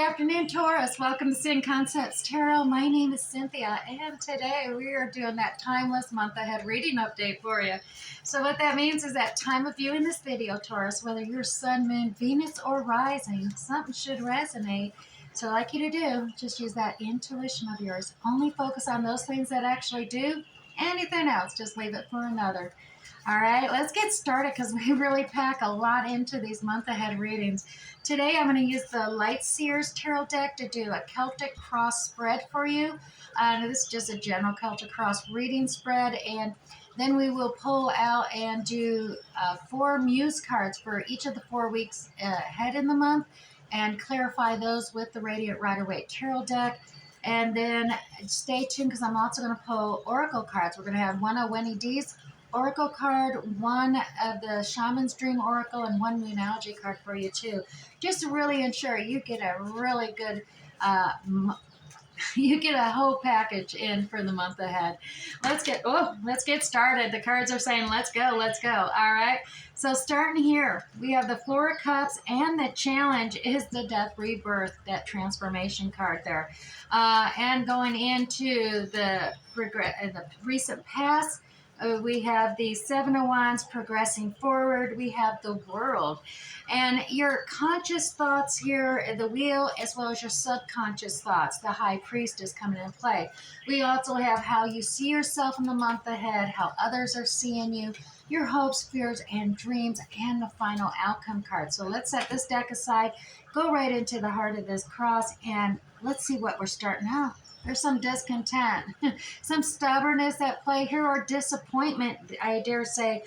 afternoon, Taurus. Welcome to Sin Concepts Tarot. My name is Cynthia, and today we are doing that timeless month ahead reading update for you. So what that means is that time of viewing this video, Taurus, whether you're Sun, Moon, Venus, or Rising, something should resonate. So I'd like you to do, just use that intuition of yours. Only focus on those things that actually do. Anything else, just leave it for another. All right, let's get started because we really pack a lot into these month ahead readings. Today I'm going to use the Light Seers Tarot deck to do a Celtic Cross spread for you. This is just a general Celtic Cross reading spread, and then we will pull out and do 4 Muse cards for each of the 4 weeks ahead in the month and clarify those with the Radiant Rider-Waite Tarot deck. And then stay tuned because I'm also going to pull Oracle cards. We're going to have one of Winnie D's Oracle card, one of the Shaman's Dream Oracle, and one Moonology card for you too, just to really ensure you get a really good, you get a whole package in for the month ahead. Let's get started. The cards are saying, let's go, let's go. All right. So starting here, we have the Four of Cups, and the challenge is the Death Rebirth, that transformation card there. And going into the recent past, we have the Seven of Wands progressing forward. We have the World. And your conscious thoughts here, the Wheel, as well as your subconscious thoughts, the High Priest is coming into play. We also have how you see yourself in the month ahead, how others are seeing you, your hopes, fears, and dreams, and the final outcome card. So let's set this deck aside, go right into the heart of this cross, and let's see what we're starting out. There's some discontent, some stubbornness at play here, or disappointment, I dare say,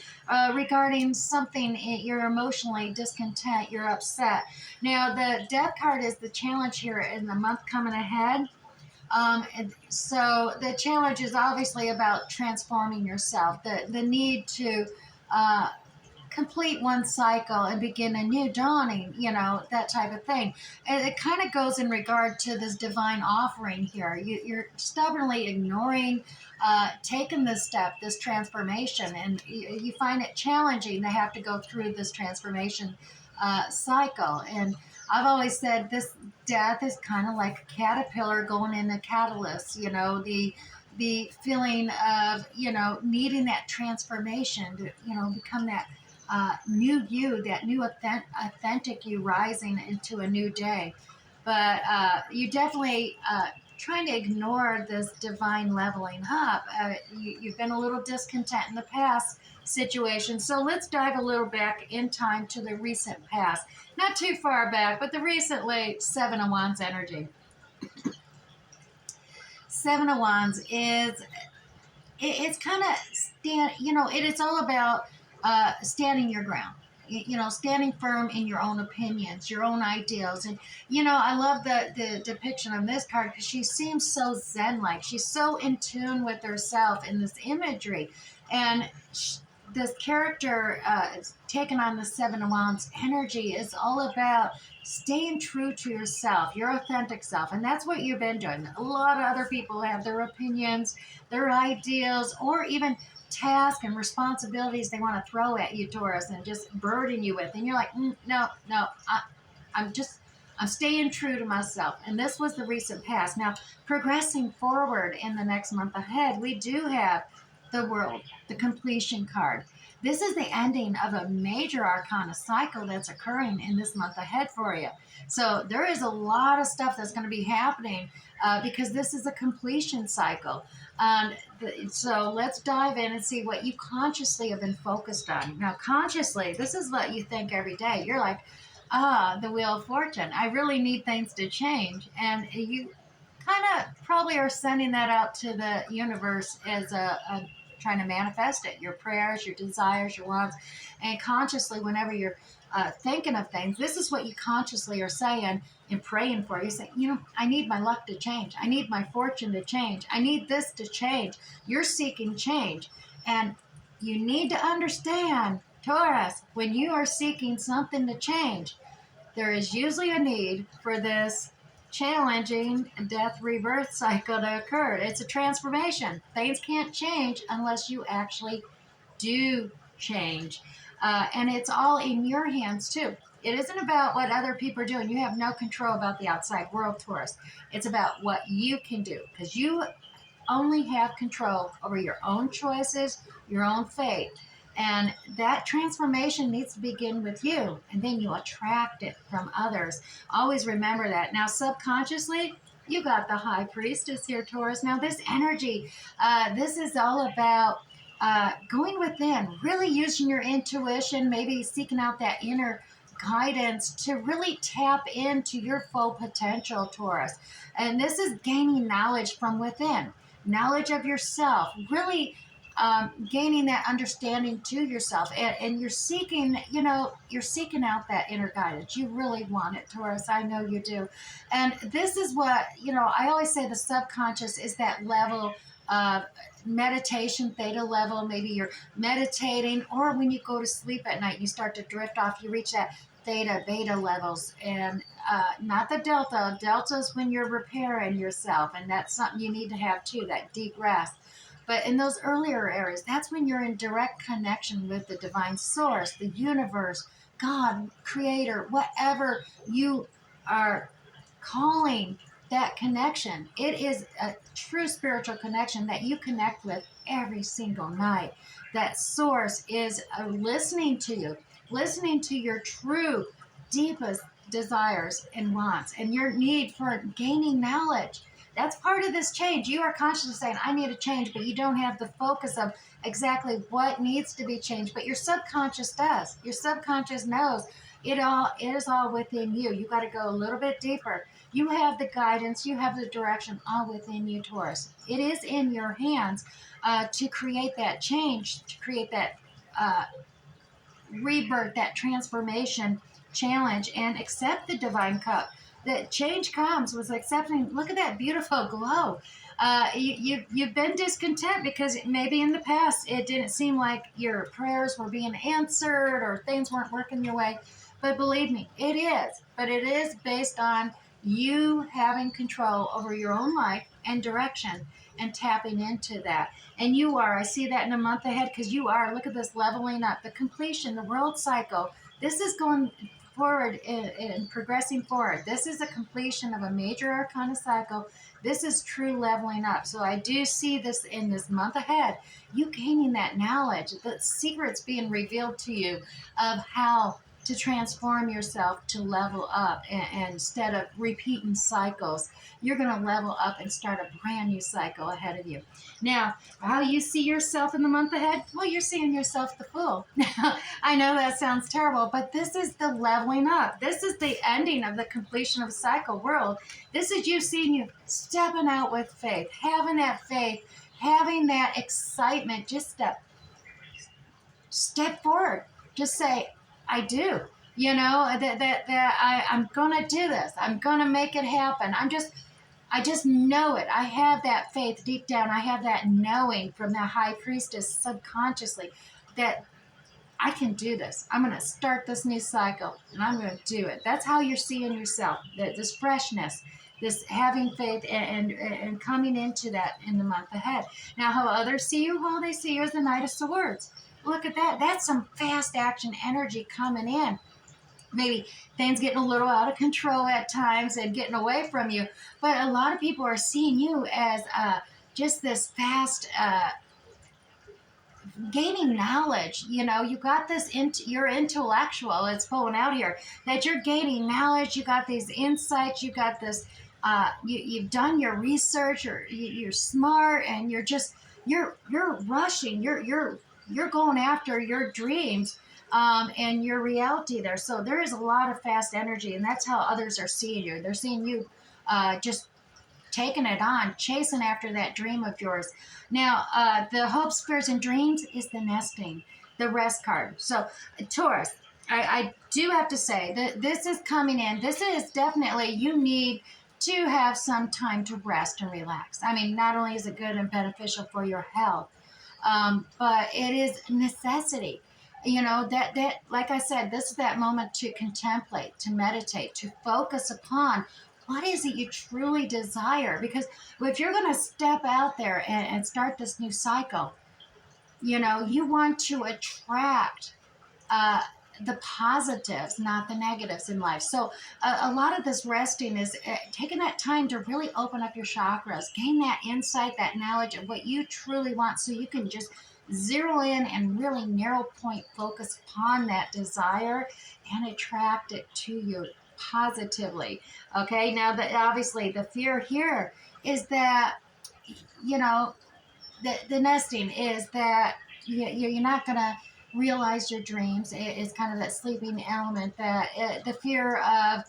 regarding something. You're emotionally discontent, you're upset. Now, the Death card is the challenge here in the month coming ahead. So the challenge is obviously about transforming yourself, the need to complete one cycle and begin a new dawning, that type of thing. And it kind of goes in regard to this divine offering here. You're stubbornly ignoring taking this step, this transformation, and you find it challenging to have to go through this transformation cycle. And I've always said this death is kind of like a caterpillar going in a catalyst, the feeling of, needing that transformation to, become that new you, that new authentic you rising into a new day. But you definitely trying to ignore this divine leveling up. You've been a little discontent in the past situation. So let's dive a little back in time to the recent past. Not too far back, but the recently Seven of Wands energy. Seven of Wands is, it's kind of, it's all about standing your ground, standing firm in your own opinions, your own ideals. And, I love the depiction of this card because she seems so zen-like. She's so in tune with herself in this imagery. And this character taking on the Seven of Wands energy is all about staying true to yourself, your authentic self. And that's what you've been doing. A lot of other people have their opinions, their ideals, or even tasks and responsibilities they want to throw at you, Taurus, and just burden you with. And you're like, no, I'm staying true to myself. And this was the recent past. Now, progressing forward in the next month ahead, we do have the World, the completion card. This is the ending of a major arcana cycle that's occurring in this month ahead for you. So there is a lot of stuff that's going to be happening because this is a completion cycle. So let's dive in and see what you consciously have been focused on. Now, consciously, this is what you think every day. You're like, the Wheel of Fortune. I really need things to change. And you kind of probably are sending that out to the universe as a trying to manifest it, your prayers, your desires, your wants. And consciously, whenever you're thinking of things, this is what you consciously are saying and praying for. You say, I need my luck to change. I need my fortune to change. I need this to change. You're seeking change. And you need to understand, Taurus, when you are seeking something to change, there is usually a need for this challenging death rebirth cycle to occur. It's a transformation. Things can't change unless you actually do change. And it's all in your hands too. It isn't about what other people are doing. You have no control about the outside world, Taurus. It's about what you can do, because you only have control over your own choices, your own fate. And that transformation needs to begin with you, and then you attract it from others. Always remember that. Now, subconsciously, you got the high priestess here, Taurus. Now, this energy, this is all about going within, really using your intuition, maybe seeking out that inner guidance to really tap into your full potential, Taurus. And this is gaining knowledge from within, knowledge of yourself, really gaining that understanding to yourself. And you're seeking, you're seeking out that inner guidance. You really want it, Taurus. I know you do. And this is what, I always say the subconscious is that level of meditation, theta level. Maybe you're meditating, or when you go to sleep at night, you start to drift off. You reach that theta, beta levels, and not the delta. Delta is when you're repairing yourself, and that's something you need to have too, that deep rest. But in those earlier areas, that's when you're in direct connection with the divine source, the universe, God, creator, whatever you are calling that connection. It is a true spiritual connection that you connect with every single night. That source is listening to you, listening to your true, deepest desires and wants, and your need for gaining knowledge. That's part of this change. You are consciously saying, I need a change, but you don't have the focus of exactly what needs to be changed. But your subconscious does. Your subconscious knows it is all within you. You got to go a little bit deeper. You have the guidance, you have the direction all within you, Taurus. It is in your hands to create that change, to create that rebirth, that transformation challenge, and accept the divine cup. That change comes with accepting. Look at that beautiful glow. You've been discontent because maybe in the past it didn't seem like your prayers were being answered or things weren't working your way. But believe me, it is. But it is based on you having control over your own life and direction and tapping into that. And you are, I see that in a month ahead, because you are, look at this leveling up, the completion, the world cycle. This is going forward and progressing forward. This is a completion of a major arcana cycle. This is true leveling up. So I do see this in this month ahead, you gaining that knowledge, the secrets being revealed to you of how to transform yourself to level up, and instead of repeating cycles, you're going to level up and start a brand new cycle ahead of you. Now, how you see yourself in the month ahead? Well, you're seeing yourself the Fool. I know that sounds terrible, but this is the leveling up. This is the ending of the completion of a cycle world. This is you seeing you stepping out with faith, having that excitement. Just step forward. Just say, I do. I'm gonna do this. I'm gonna make it happen. I just know it. I have that faith deep down. I have that knowing from the high priestess subconsciously that I can do this. I'm going to start this new cycle and I'm going to do it. That's how you're seeing yourself, this freshness, this having faith, and coming into that in the month ahead. Now, how others see you? Well, they see you as the Knight of Swords. Look at that. That's some fast action energy coming in. Maybe things getting a little out of control at times and getting away from you. But a lot of people are seeing you as just this fast gaining knowledge. You got this, you're intellectual. It's pulling out here that you're gaining knowledge. You got these insights. You got this, you've done your research, or you're smart, and you're rushing. You're going after your dreams. And your reality there. So there is a lot of fast energy, and that's how others are seeing you. They're seeing you just taking it on, chasing after that dream of yours. Now, the hopes, fears, and dreams is the nesting, the rest card. So, Taurus, I do have to say that this is coming in. This is definitely, you need to have some time to rest and relax. I mean, not only is it good and beneficial for your health, but it is necessity. That like I said, this is that moment to contemplate, to meditate, to focus upon what is it you truly desire. Because if you're going to step out there and start this new cycle, You want to attract uh, the positives, not the negatives in life. So a lot of this resting is taking that time to really open up your chakras, gain that insight, that knowledge of what you truly want, so you can just zero in and really narrow point focus upon that desire and attract it to you positively. Okay, now that obviously the fear here is that, you know, the nesting is that you're not going to realize your dreams. It's kind of that sleeping element, that the fear of,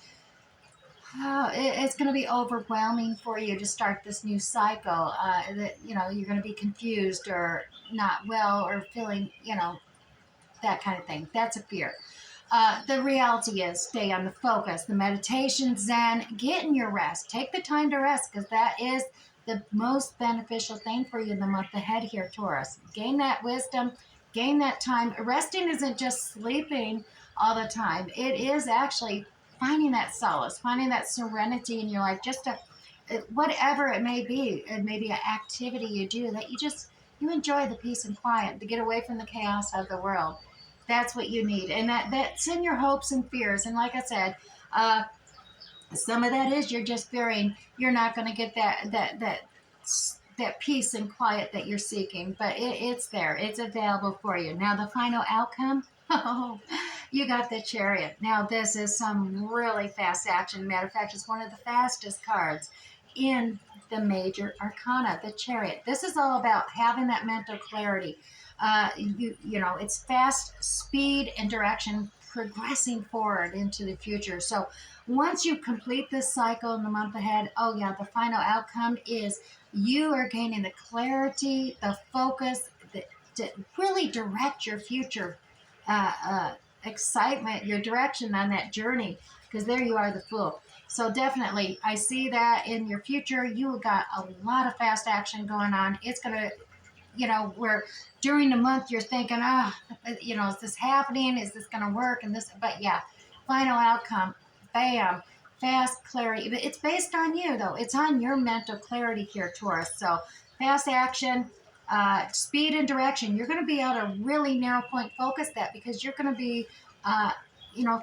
it's going to be overwhelming for you to start this new cycle. That you're going to be confused or not well or feeling, that kind of thing. That's a fear. The reality is, stay on the focus, the meditation, Zen, get in your rest. Take the time to rest, because that is the most beneficial thing for you in the month ahead here, Taurus. Gain that wisdom, gain that time. Resting isn't just sleeping all the time, it is actually finding that solace, finding that serenity in your life, just to, whatever it may be. It may be an activity you do that you enjoy the peace and quiet, to get away from the chaos of the world. That's what you need, and that's in your hopes and fears. And like I said, uh, some of that is you're just fearing you're not going to get that peace and quiet that you're seeking, but it's there, it's available for you. Now the final outcome. Oh, you got the Chariot. Now this is some really fast action. Matter of fact, it's one of the fastest cards in the major arcana, the Chariot. This is all about having that mental clarity. It's fast speed and direction, progressing forward into the future. So once you complete this cycle in the month ahead, oh yeah, the final outcome is you are gaining the clarity, the focus, to really direct your future excitement, your direction on that journey, because there you are, the Fool. So definitely, I see that in your future, you got a lot of fast action going on. It's going to, where during the month you're thinking, is this happening? Is this going to work? And this, but yeah, final outcome, bam, fast clarity. It's based on you, though. It's on your mental clarity here, Taurus. So fast action, speed and direction. You're going to be able to really narrow point focus that, because you're going to be,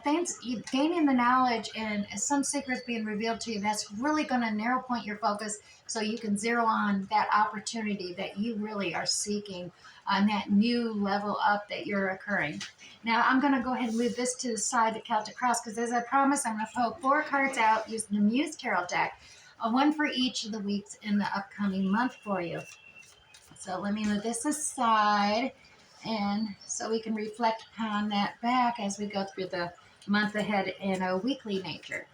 things, gaining the knowledge and some secrets being revealed to you. That's really going to narrow point your focus, so you can zero on that opportunity that you really are seeking, on that new level up that you're occurring. Now, I'm going to go ahead and move this to the side, the Celtic Cross, because as I promised, I'm going to pull 4 cards out using the Muse Tarot deck, one for each of the weeks in the upcoming month for you. So let me move this aside, and so we can reflect upon that back as we go through the month ahead in a weekly nature.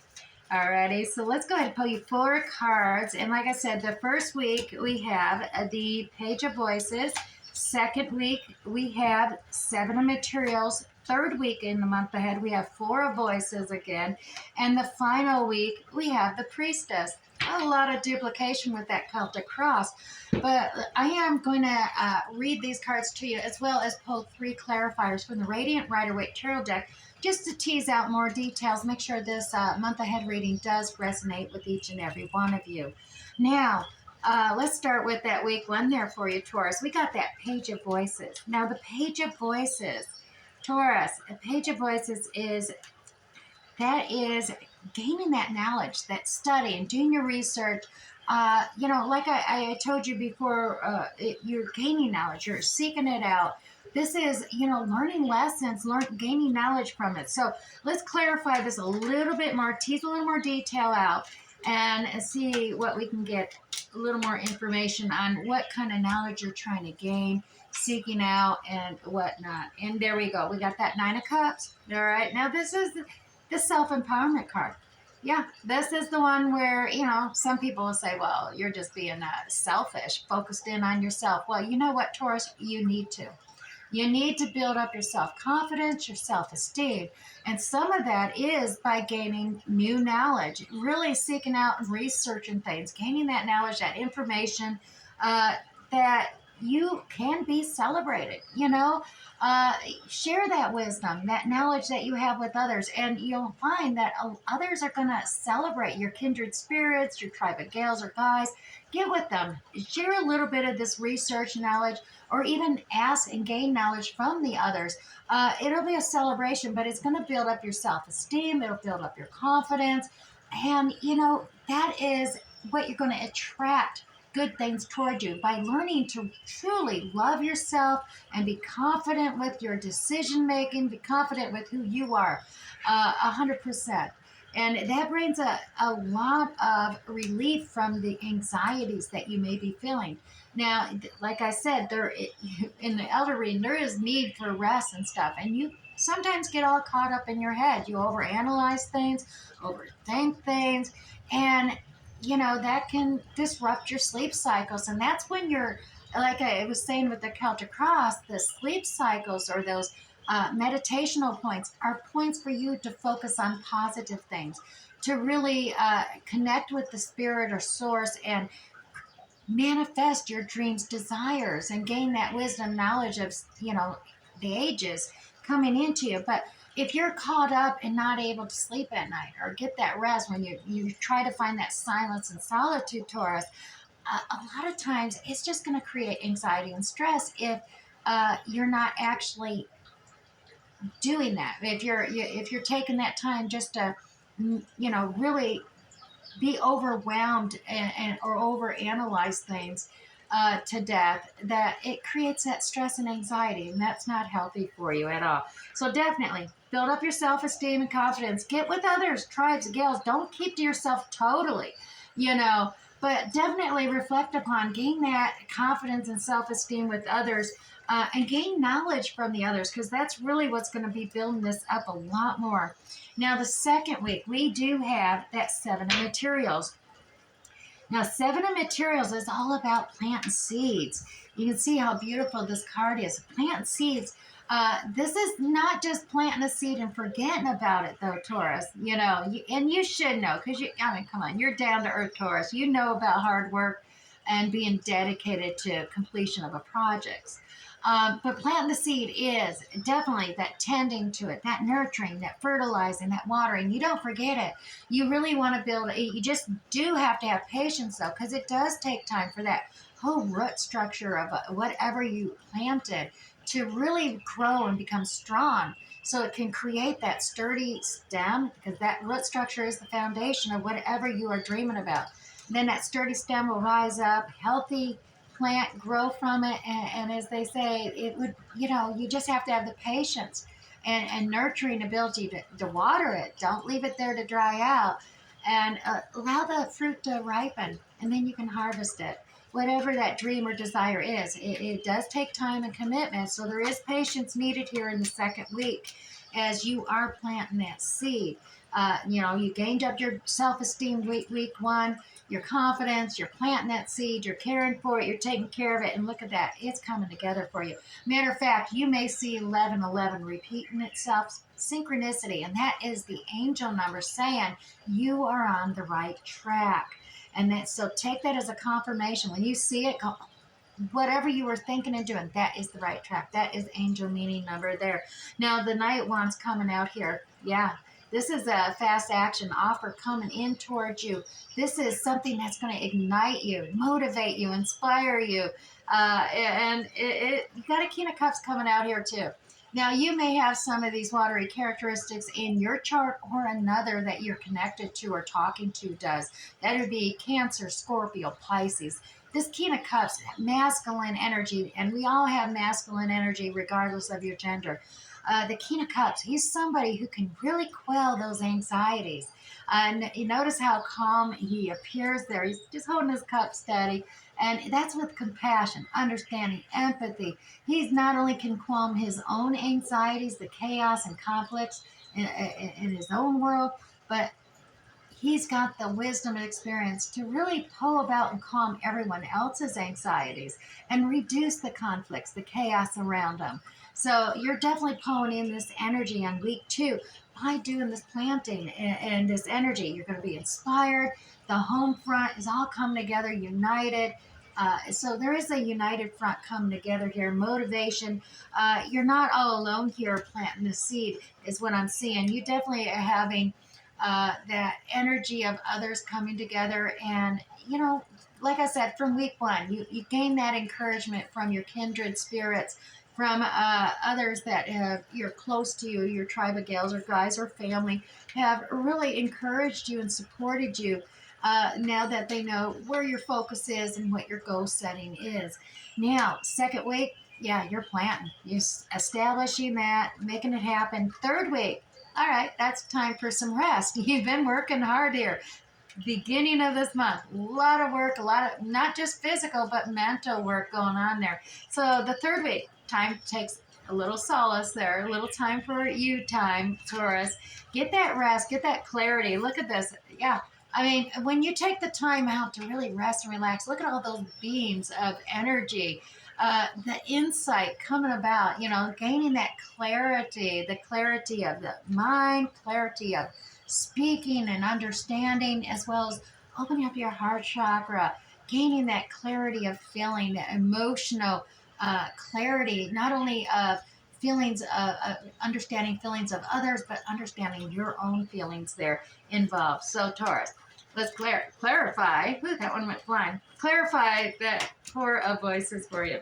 Alrighty, so let's go ahead and pull you 4 cards. And like I said, the first week we have the Page of Voices. Second week we have 7 of Materials. Third week in the month ahead we have 4 of Voices again. And the final week we have the Priestess. A lot of duplication with that Celtic Cross. But I am going to read these cards to you, as well as pull 3 clarifiers from the Radiant Rider-Waite Tarot deck, just to tease out more details. Make sure this month ahead reading does resonate with each and every one of you. Now, let's start with that week 1 there for you, Taurus. We got that Page of Voices. Now, the Page of Voices, Taurus, a Page of Voices is gaining that knowledge, that study, and doing your research. Like I told you before, you're gaining knowledge, you're seeking it out. This is, learning lessons, gaining knowledge from it. So let's clarify this a little bit more, tease a little more detail out, and see what we can get a little more information on what kind of knowledge you're trying to gain, seeking out, and whatnot. And there we go. We got that 9 of Cups. All right. Now this is the self-empowerment card. Yeah, this is the one where, some people will say, well, you're just being selfish, focused in on yourself. Well, you know what, Taurus? You need to. You need to build up your self-confidence, your self-esteem. And some of that is by gaining new knowledge, really seeking out and researching things, gaining that knowledge, that information, that you can be celebrated. You know, uh, share that wisdom, that knowledge that you have with others, and you'll find that others are going to celebrate your kindred spirits, your tribe of gals or guys. Get with them, share a little bit of this research knowledge, or even ask and gain knowledge from the others. It'll be a celebration, but it's going to build up your self-esteem. It'll build up your confidence, and you know that is what you're going to attract good things toward you by learning to truly love yourself and be confident with your decision making, be confident with who you are, 100%. And that brings a lot of relief from the anxieties that you may be feeling. Now, like I said, there in the elder reading, there is need for rest and stuff, and you sometimes get all caught up in your head. You overanalyze things, overthink things, and you know that can disrupt your sleep cycles. And that's when you're, like I was saying with the Celtic cross, the sleep cycles or those meditational points are points for you to focus on positive things, to really connect with the spirit or source and manifest your dreams, desires, and gain that wisdom, knowledge of, you know, the ages coming into you. But if you're caught up and not able to sleep at night or get that rest when you try to find that silence and solitude, Taurus, a lot of times it's just going to create anxiety and stress if you're not actually doing that. If you're taking that time just to, you know, really be overwhelmed and or overanalyze things to death, that it creates that stress and anxiety, and that's not healthy for you at all. So definitely build up your self-esteem and confidence. Get with others, tribes, gals. Don't keep to yourself totally, you know, but definitely reflect upon, gain that confidence and self-esteem with others, and gain knowledge from the others, because that's really what's going to be building this up a lot more. Now, the second week, we do have that seven of materials. Now, seven of materials is all about planting seeds. You can see how beautiful this card is. Planting seeds. This is not just planting a seed and forgetting about it, though, Taurus. You know, and you should know, because I mean, come on, you're down to earth, Taurus. You know about hard work and being dedicated to completion of a project. But planting the seed is definitely that tending to it, that nurturing, that fertilizing, that watering. You don't forget it. You really want to build it. You just do have to have patience, though, because it does take time for that whole root structure of whatever you planted to really grow and become strong. So it can create that sturdy stem, because that root structure is the foundation of whatever you are dreaming about. Then that sturdy stem will rise up, healthy plant grow from it, and as they say, it would, you know, you just have to have the patience and nurturing ability to water it. Don't leave it there to dry out, and allow the fruit to ripen, and then you can harvest it. Whatever that dream or desire is, it does take time and commitment, so there is patience needed here in the second week as you are planting that seed. You know, you gained up your self-esteem week one, your confidence, you're planting that seed, you're caring for it, you're taking care of it, and look at that, it's coming together for you. Matter of fact, you may see 1111 repeating itself, synchronicity, and that is the angel number saying you are on the right track. And that, so take that as a confirmation. When you see it, go, whatever you were thinking and doing, that is the right track. That is angel meaning number there. Now the night one's coming out here. Yeah, this is a fast action offer coming in towards you. This is something that's going to ignite you, motivate you, inspire you. You got a King of Cups coming out here too. Now, you may have some of these watery characteristics in your chart, or another that you're connected to or talking to does. That would be Cancer, Scorpio, Pisces. This King of Cups, masculine energy, and we all have masculine energy regardless of your gender. The King of Cups, he's somebody who can really quell those anxieties. And you notice how calm he appears there. He's just holding his cup steady. And that's with compassion, understanding, empathy. He's not only can calm his own anxieties, the chaos and conflicts in his own world, but he's got the wisdom and experience to really pull about and calm everyone else's anxieties and reduce the conflicts, the chaos around them. So you're definitely pulling in this energy on week two by doing this planting and this energy. You're going to be inspired. The home front is all coming together, united. So there is a united front coming together here. Motivation. You're not all alone here planting the seed, is what I'm seeing. You definitely are having that energy of others coming together. And, like I said, from week one, you gain that encouragement from your kindred spirits, from others that you're close to you, your tribe of gals or guys or family, have really encouraged you and supported you. Now that they know where your focus is and what your goal setting is. Now, second week, yeah, you're planting. You're establishing that, making it happen. Third week, all right, that's time for some rest. You've been working hard here. Beginning of this month, a lot of work, a lot of not just physical, but mental work going on there. So the third week, time takes a little solace there, a little time for you time, Taurus. Get that rest, get that clarity. Look at this. Yeah. I mean, when you take the time out to really rest and relax, look at all those beams of energy, the insight coming about, gaining that clarity, the clarity of the mind, clarity of speaking and understanding, as well as opening up your heart chakra, gaining that clarity of feeling, that emotional clarity, not only of feelings of understanding feelings of others, but understanding your own feelings there involved. So Taurus, let's clarify. Ooh, that one went flying. Clarify that core of voices for you.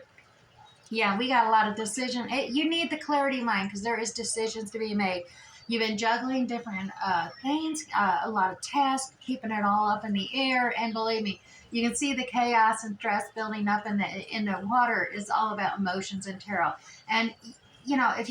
Yeah, we got a lot of decision. You need the clarity of mind because there is decisions to be made. You've been juggling different things, a lot of tasks, keeping it all up in the air, and believe me, you can see the chaos and stress building up in the water. Is all about emotions and tarot. And if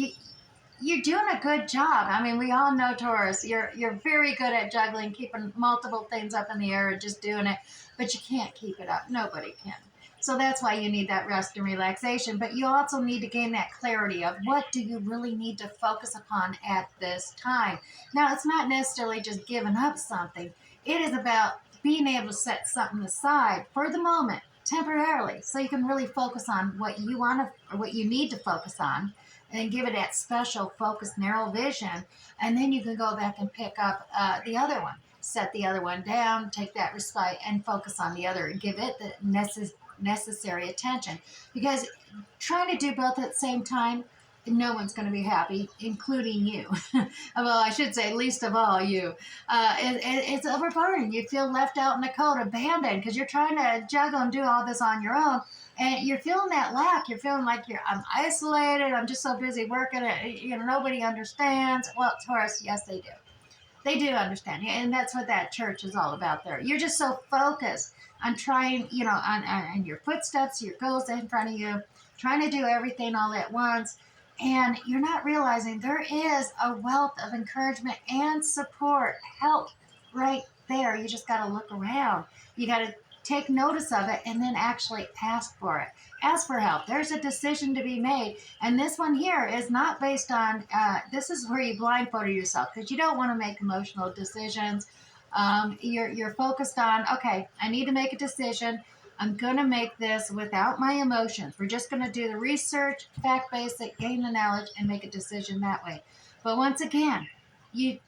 you're doing a good job. I mean, we all know Taurus. You're very good at juggling, keeping multiple things up in the air and just doing it, but you can't keep it up. Nobody can. So that's why you need that rest and relaxation. But you also need to gain that clarity of what do you really need to focus upon at this time. Now, it's not necessarily just giving up something. It is about being able to set something aside for the moment, temporarily, so you can really focus on what you want to, or what you need to focus on, and give it that special focus, narrow vision, and then you can go back and pick up the other one, set the other one down, take that respite, and focus on the other, and give it the necessary attention. Because trying to do both at the same time, no one's going to be happy, including you. Well, I should say, least of all you. It's overburdened. You feel left out in the cold, abandoned, because you're trying to juggle and do all this on your own. And you're feeling that lack. You're feeling like I'm isolated. I'm just so busy working it. Nobody understands. Well, Taurus, yes, they do. They do understand. And that's what that church is all about there. You're just so focused on trying, on your footsteps, your goals in front of you, trying to do everything all at once. And you're not realizing there is a wealth of encouragement and support, help right there. You just got to look around. You got to take notice of it and then actually ask for it. Ask for help. There's a decision to be made. And this one here is not based on, this is where you blindfolded yourself because you don't want to make emotional decisions. You're focused on, okay, I need to make a decision. I'm going to make this without my emotions. We're just going to do the research, fact basic, gain the knowledge, and make a decision that way. But once again, you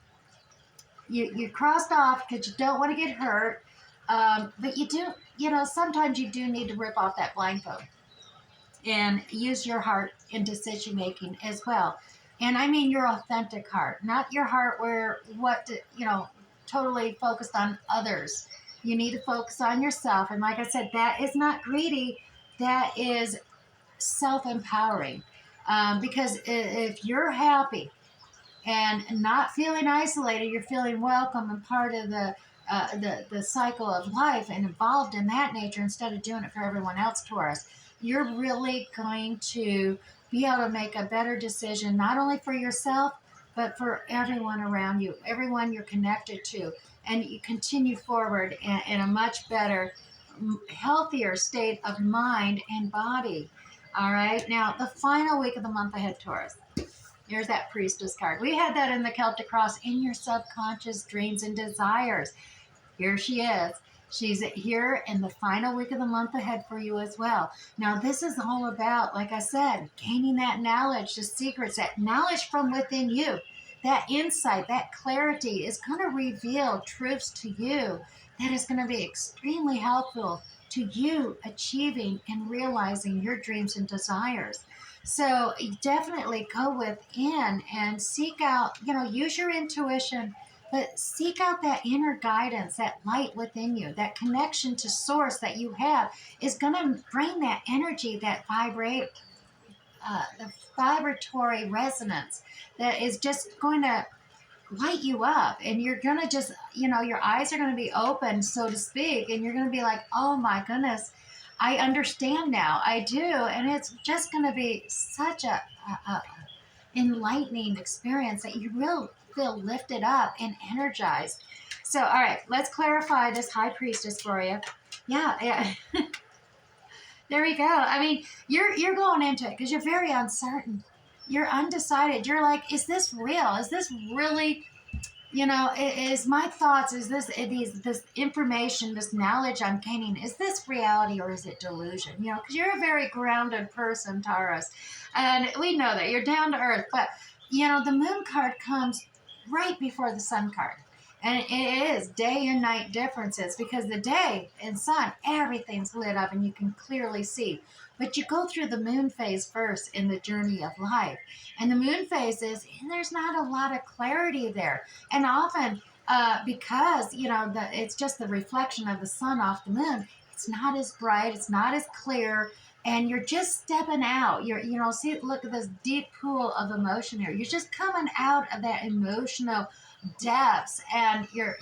crossed off because you don't want to get hurt. But you do, sometimes you do need to rip off that blindfold and use your heart in decision making as well. And I mean your authentic heart, not your heart where totally focused on others. You need to focus on yourself. And like I said, that is not greedy. That is self-empowering. Because if you're happy and not feeling isolated, you're feeling welcome and part of the cycle of life and involved in that nature instead of doing it for everyone else, Taurus, you're really going to be able to make a better decision, not only for yourself, but for everyone around you, everyone you're connected to. And you continue forward in a much better, healthier state of mind and body. All right. Now, the final week of the month ahead, Taurus. Here's that priestess card. We had that in the Celtic cross, in your subconscious dreams and desires. Here she is. She's here in the final week of the month ahead for you as well. Now, this is all about, like I said, gaining that knowledge, the secrets, that knowledge from within you. That insight, that clarity is going to reveal truths to you that is going to be extremely helpful to you achieving and realizing your dreams and desires. So definitely go within and seek out, use your intuition, but seek out that inner guidance, that light within you, that connection to source that you have is going to bring that energy, that the vibratory resonance that is just going to light you up, and you're going to just, your eyes are going to be open, so to speak, and you're going to be like, oh my goodness, I understand now. I do. And it's just going to be such a enlightening experience that you will feel lifted up and energized. So, all right, let's clarify this high priestess for you. Yeah. There we go. I mean, you're going into it because you're very uncertain. You're undecided. You're like, is this real? Is this really, is my thoughts, is this information, this knowledge I'm gaining, is this reality or is it delusion? Because you're a very grounded person, Taurus. And we know that you're down to earth. But, the moon card comes right before the sun card. And it is day and night differences, because the day and sun, everything's lit up and you can clearly see. But you go through the moon phase first in the journey of life. And the moon phase and there's not a lot of clarity there. And often, because, it's just the reflection of the sun off the moon, it's not as bright, it's not as clear, and you're just stepping out. See, look at this deep pool of emotion here. You're just coming out of that emotional depths, and you're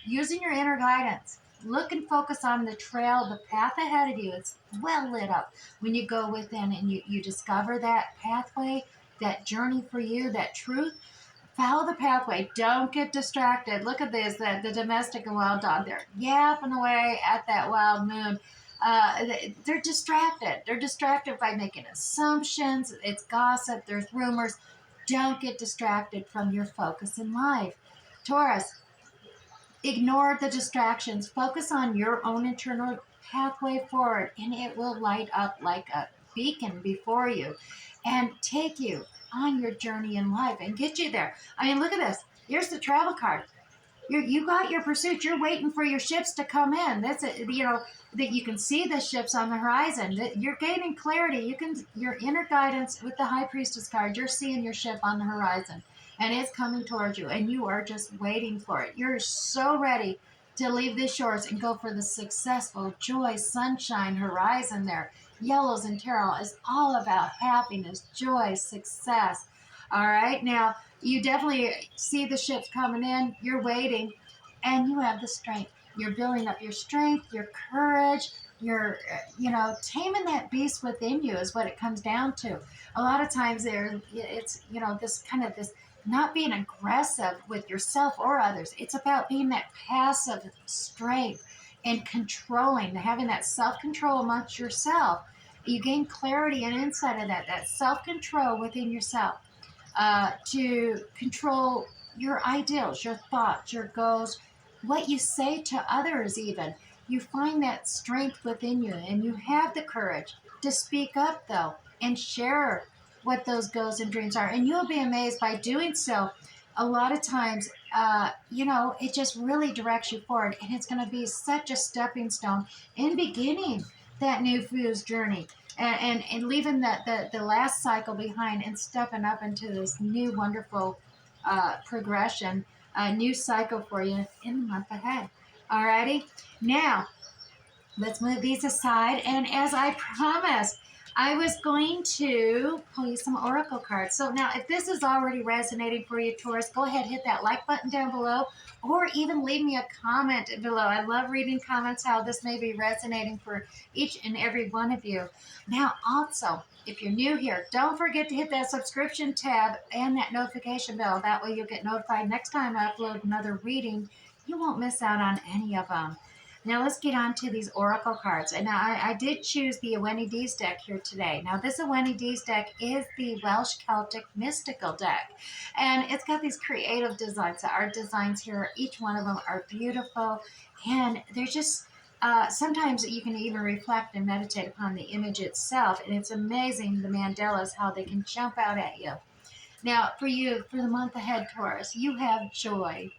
using your inner guidance. Look and focus on the trail, the path ahead of you. It's well lit up when you go within and you discover that pathway, that journey for you, that truth. Follow the pathway. Don't get distracted. Look at this, the domestic and wild dog. They're yapping away at that wild moon. They're distracted. They're distracted by making assumptions. It's gossip. There's rumors. Don't get distracted from your focus in life. Taurus, ignore the distractions. Focus on your own internal pathway forward, and it will light up like a beacon before you and take you on your journey in life and get you there. I mean, look at this. Here's the travel card. You got your pursuit. You're waiting for your ships to come in. That's it. That you can see the ships on the horizon. That you're gaining clarity. Your inner guidance with the High Priestess card. You're seeing your ship on the horizon, and it's coming towards you, and you are just waiting for it. You're so ready to leave the shores and go for the successful joy, sunshine horizon there. Yellows and tarot is all about happiness, joy, success. All right, now you definitely see the ships coming in. You're waiting, and you have the strength. You're building up your strength, your courage. You're, taming that beast within you is what it comes down to. A lot of times it's, this not being aggressive with yourself or others. It's about being that passive strength and controlling, having that self-control amongst yourself. You gain clarity and insight of that self-control within yourself. To control your ideals, your thoughts, your goals, what you say to others even. You find that strength within you, and you have the courage to speak up, though, and share what those goals and dreams are. And you'll be amazed by doing so. A lot of times, it just really directs you forward, and it's going to be such a stepping stone in beginning that new fuse journey. And leaving the last cycle behind and stepping up into this new wonderful progression, a new cycle for you in the month ahead. Alrighty, now let's move these aside. And as I promised, I was going to pull you some oracle cards. So now, if this is already resonating for you, Taurus, go ahead, hit that like button down below, or even leave me a comment below. I love reading comments, how this may be resonating for each and every one of you. Now, also, if you're new here, don't forget to hit that subscription tab and that notification bell. That way you'll get notified next time I upload another reading. You won't miss out on any of them. Now let's get on to these oracle cards. And now I did choose the Iweni Dees deck here today. Now this Iweni Dees deck is the Welsh Celtic Mystical deck. And it's got these creative designs. The art designs here, each one of them are beautiful. And they're just, sometimes you can even reflect and meditate upon the image itself. And it's amazing, the mandalas, how they can jump out at you. Now for you, for the month ahead, Taurus, you have joy.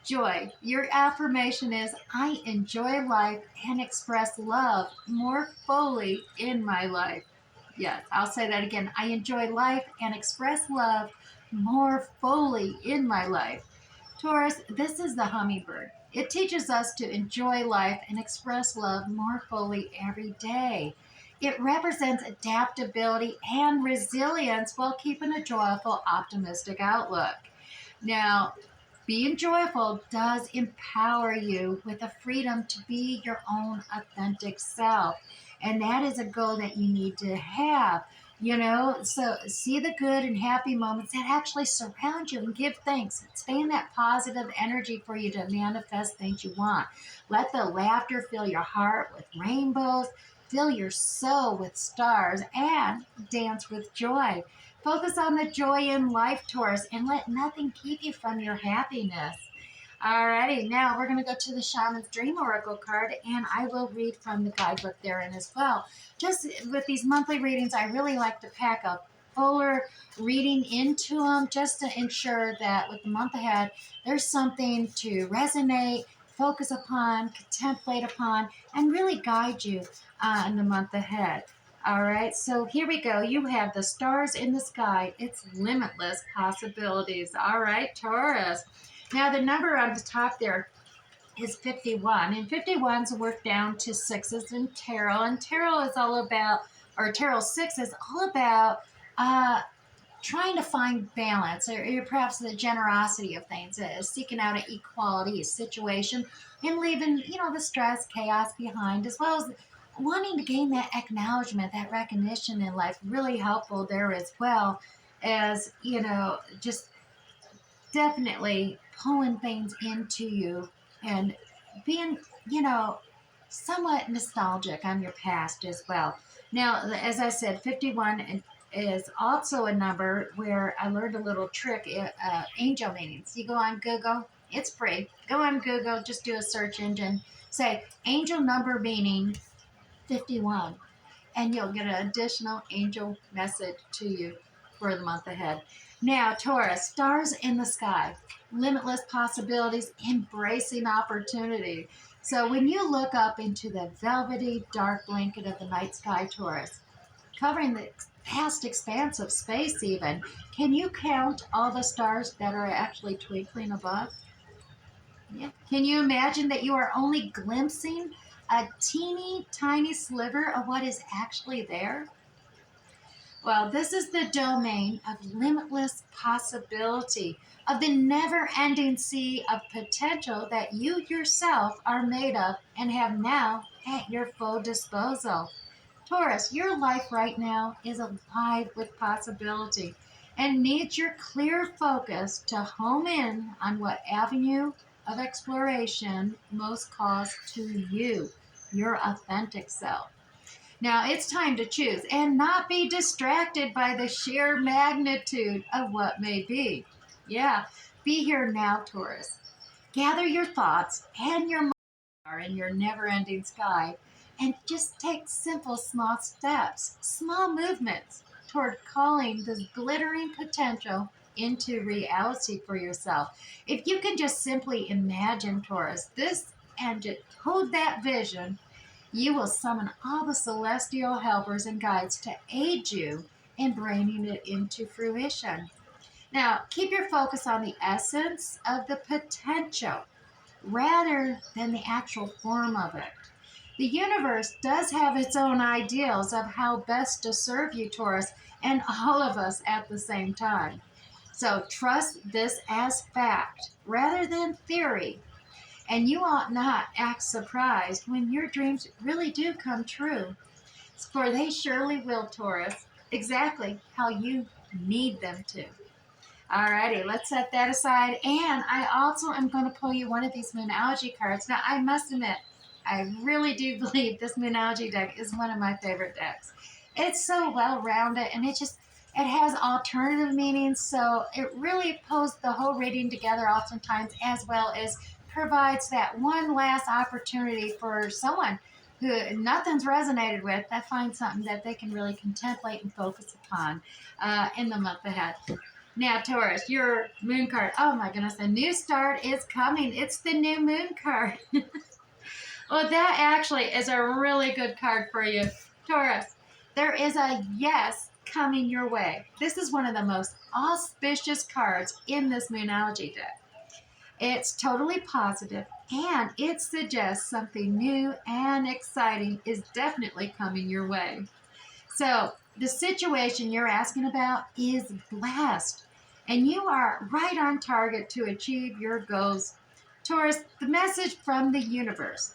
Joy. Your affirmation is, I enjoy life and express love more fully in my life. Yes, I'll say that again. I enjoy life and express love more fully in my life. Taurus, this is the hummingbird. It teaches us to enjoy life and express love more fully every day. It represents adaptability and resilience while keeping a joyful, optimistic outlook. Now, being joyful does empower you with the freedom to be your own authentic self. And that is a goal that you need to have. So see the good and happy moments that actually surround you and give thanks. Stay in that positive energy for you to manifest things you want. Let the laughter fill your heart with rainbows, fill your soul with stars, and dance with joy. Focus on the joy in life, Taurus, and let nothing keep you from your happiness. Alrighty, now we're going to go to the Shaman's Dream Oracle card, and I will read from the guidebook therein as well. Just with these monthly readings, I really like to pack a fuller reading into them just to ensure that with the month ahead, there's something to resonate, focus upon, contemplate upon, and really guide you in the month ahead. All right, so here we go. You have the stars in the sky. It's limitless possibilities. All right, Taurus. Now, the number on the top there is 51, and 51s work down to sixes in tarot. And tarot is all about, or tarot 6 is all about trying to find balance, or perhaps the generosity of things, seeking out an equality situation and leaving, the stress, chaos behind, as well as wanting to gain that acknowledgement, that recognition in life. Really helpful there as well as, just definitely pulling things into you and being, somewhat nostalgic on your past as well. Now, as I said, 51 is also a number where I learned a little trick, angel meanings. You go on Google, it's free. Go on Google, just do a search engine, say angel number meaning 51, and you'll get an additional angel message to you for the month ahead. Now, Taurus, stars in the sky, limitless possibilities, embracing opportunity. So when you look up into the velvety dark blanket of the night sky, Taurus, covering the vast expanse of space even, can you count all the stars that are actually twinkling above? Yeah. Can you imagine that you are only glimpsing a teeny tiny sliver of what is actually there? Well, this is the domain of limitless possibility, of the never ending sea of potential that you yourself are made of and have now at your full disposal. Taurus, your life right now is alive with possibility and needs your clear focus to home in on what avenue of exploration most calls to you, your authentic self. Now it's time to choose and not be distracted by the sheer magnitude of what may be. Yeah, be here now, Taurus. Gather your thoughts and your are in your never ending sky and just take simple small steps, small movements toward calling this glittering potential into reality for yourself. If you can just simply imagine, Taurus, this and just hold that vision, you will summon all the celestial helpers and guides to aid you in bringing it into fruition. Now, keep your focus on the essence of the potential rather than the actual form of it. The universe does have its own ideals of how best to serve you, Taurus, and all of us at the same time. So trust this as fact rather than theory. And you ought not act surprised when your dreams really do come true, for they surely will, Taurus, exactly how you need them to. Alrighty, let's set that aside. And I also am going to pull you one of these Moonology cards. Now, I must admit, I really do believe this Moonology deck is one of my favorite decks. It's so well-rounded, and it has alternative meanings, so it really pulls the whole reading together oftentimes, as well as provides that one last opportunity for someone who nothing's resonated with, that finds something that they can really contemplate and focus upon in the month ahead. Now, Taurus, your moon card. Oh my goodness, a new start is coming. It's the new moon card. Well, that actually is a really good card for you, Taurus. There is a yes coming your way. This is one of the most auspicious cards in this Moonology deck. It's totally positive and it suggests something new and exciting is definitely coming your way. So, the situation you're asking about is blessed, and you are right on target to achieve your goals. Taurus, the message from the universe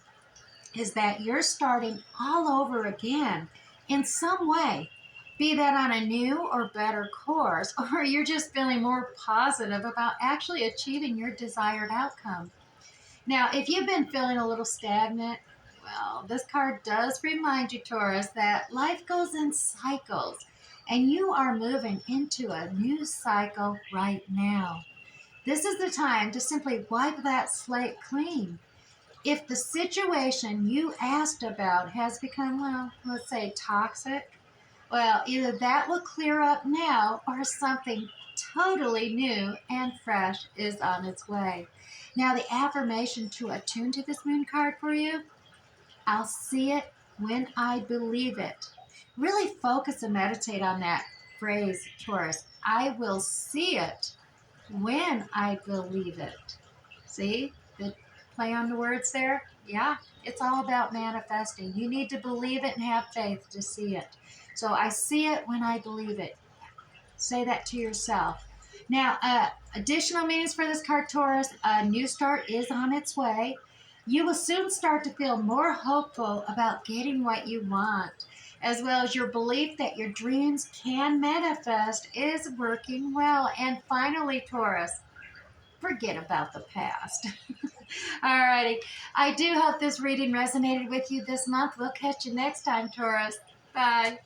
is that you're starting all over again in some way, be that on a new or better course, or you're just feeling more positive about actually achieving your desired outcome. Now, if you've been feeling a little stagnant, well, this card does remind you, Taurus, that life goes in cycles and you are moving into a new cycle right now. This is the time to simply wipe that slate clean. If the situation you asked about has become, well, let's say toxic, well, either that will clear up now or something totally new and fresh is on its way. Now, the affirmation to attune to this moon card for you, I'll see it when I believe it. Really focus and meditate on that phrase, Taurus. I will see it when I believe it. See the play on the words there? Yeah, it's all about manifesting. You need to believe it and have faith to see it. So I see it when I believe it. Say that to yourself. Now, additional meanings for this card, Taurus. A new start is on its way. You will soon start to feel more hopeful about getting what you want, as well as your belief that your dreams can manifest is working well. And finally, Taurus, forget about the past. Alrighty. I do hope this reading resonated with you this month. We'll catch you next time, Taurus. Bye.